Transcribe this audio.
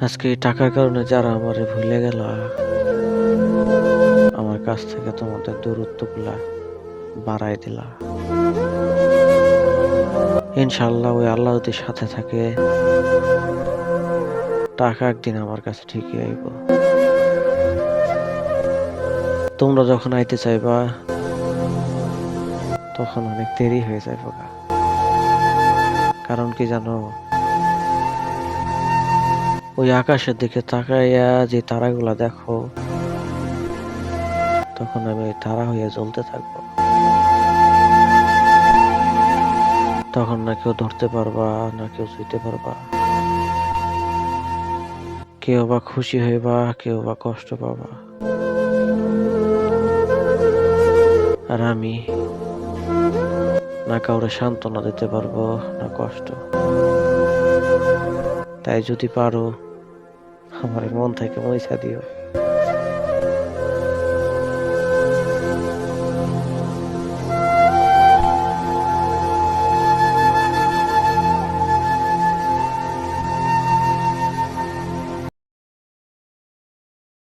আজকে এই টাকার কারণে যারা আমারে ভুলে গেল, আমার কাছ থেকে তোমাদের দূরত্বগুলা বাড়ায় দিলা। ইনশাআল্লাহ ওই আল্লাহ যদি সাথে থাকে, টাকা একদিন আমার কাছে ঠিকই আইব। তোমরা যখন আইতে চাইবা তখন অনেক দেরি হয়ে যাইব গা। কারণ কি জানো, ওই আকাশের দিকে তাকাইয়া যে তারাগুলা দেখো, তখন আমি ওই তারা হইয়া জ্বলতে থাকবো। তখন না কেউ ধরতে পারবা, না কেউ ছুঁইতে পারবা। কেউ বা খুশি হইবা, কেউ বা কষ্ট পাবা। আর আমি না কাউরে সান্ত্বনা দিতে পারবো, না কষ্ট। তাই যদি পারো আমার মন থেকে মুইছা দিও।